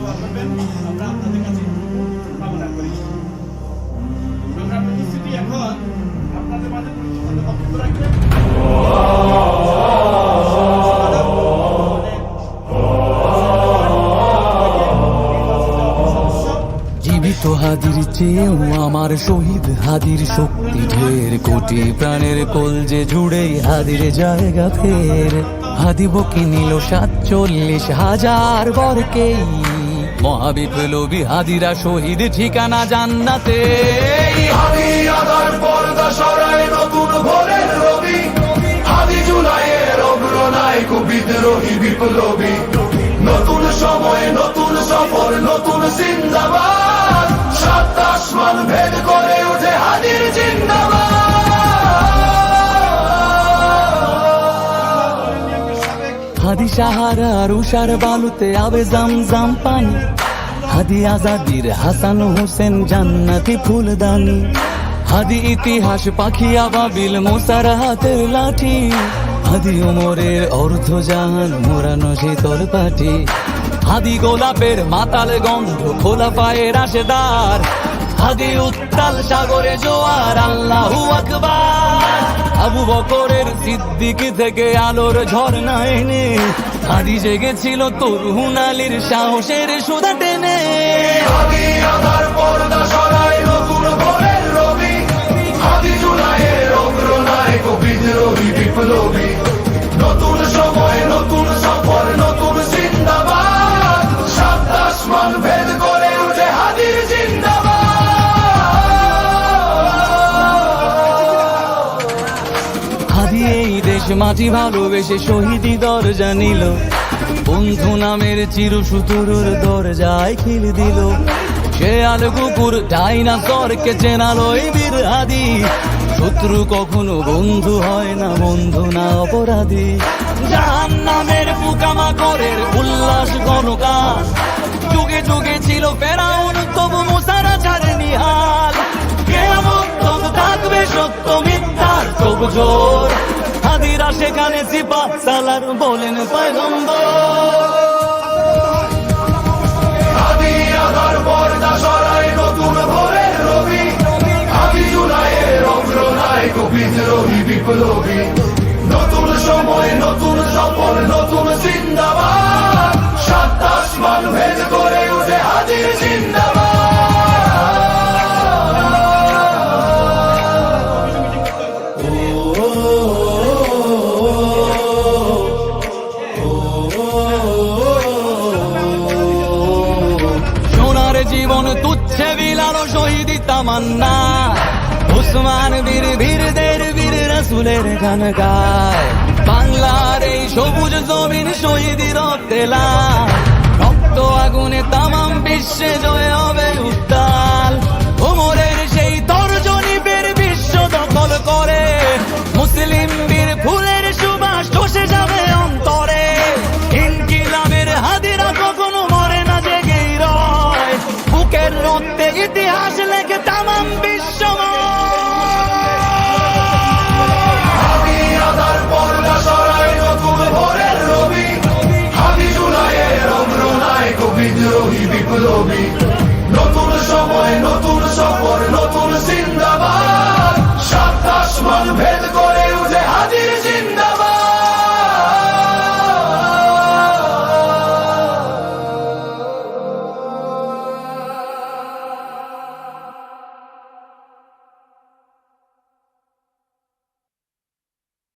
দোয়া করবেন, আমরা আপনাদের কাছে কামনা করি। আমরা উপস্থিতি এখন আপনাদের মাঝে গুরুত্বপূর্ণ বক্তব্য রাখবেন। জীবিত হাদির চেয়েও আমার শহীদ হাদির শক্তি ঢের, কোটি প্রাণের কলজে জুড়ে হাদির জায়গা ফের। হাদি বকি নিল 47,000 বরকেই, মহাবিপ্লবী হাদিরা শহীদ ঠিকানা জান্নাতে। হাদি আদার পর্দা সরায় নতুন ভোরের রবি, হাদি জুলাইয়ের অগ্রনায়ক বিদ্রোহী বিপ্লবী। নতুন সময় নতুন সফর নতুন জিন্দাবাদ, সাত আসমান ভেদ করে ওঠে হাদির জিন্দাবাদ। হাদি সাহারার উষার বালুতে আবে জামজাম পানি, হাদি আজাদির হাসান হোসেন জান্নাতি ফুলদানি। হাদি ইতিহাস পাখি আবাবিল মোসার হাতের লাঠি, হাদি ওমরের অর্ধ জাহান মোরানো শীতল পাটি। হাদি গোলাপের মাতাল গন্ধ খোলা পায়ের রাশেদার, হাদি উত্তাল সাগরে জোয়ার আল্লাহু আকবার। আবু বকরের সিদ্দিক থেকে আলোর ঝর্ণা এনে, হাদি জেগেছিল তরুণ আলীর সাহসের সুধা টেনে। হাদি আদার পর্দা সরায় নতুন ভোরের রবি, হাদি জুলাইয়ের অগ্রনায়ক বিদ্রোহী বিপ্লবী। নতুন সময় নতুন সফর নতুন জিন্দাবাদ, সাত আসমান ভেদ করে উঠে হাদির জিন্দাবাদ। হাদি এই দেশ মাঝি ভালোবেসে শহীদি দরজা নিল, বন্ধু নামের চির সুতুরুর দরজায় খিল দিল। সে আল কুকুর ডাইনাসরকে চেনালো এই বীর হাদি, শত্রু কখনো বন্ধু হয় না, বন্ধু না অপরাধী। জাহান্নামের পোকামাকড়ের উল্লাস গণগান, যুগে যুগে ছিল ফেরাউন তবু মুসারা ছাড়েনি হাল। কিয়ামত তবু থাকবে সত্য মিথ্যার তোড়জোড়, হাদিরা সেখানে সিপাহ সালার বলেন পয়গম্বর। হাদি আদার পর্দা সরায় নতুন ভোরের রবি, হাদি জুলাইয়ের অগ্রনায়ক বিদ্রোহী বিপ্লবী। নতুন সময় নতুন সফর নতুন জিন্দাবাদ, সাত আসমান ভেদ করে উঠে হাদির জিন্দাবাদ। সোনার জীবন তুচ্ছে বিলালো শহীদি তামান্না, উসমান বীর বীরদের বীর রাসূলের গান গায়। বাংলার এই সবুজ জমিন শহীদি রক্তে লাল, রক্ত আগুনে তামাম বিশ্বে জয় হবে উত্তাল। ওমরের সেই তর্জনী বের বিশ্ব দখল করে, মুসলিম বীর ফুলের সুবাস চষে যাবে অন্তরে। ইনকিলাবের হাদিরা কখনো মরে না, জেগেই রয়, বুকের রক্তে ইতিহাস লেখে তামাম বিশ্বময়। হাদি আদার পর্দা সরায় নতুন ভোরের রবি, হাদি জুলাইয়ের অগ্রনায়ক বিদ্রোহী বিপ্লবী।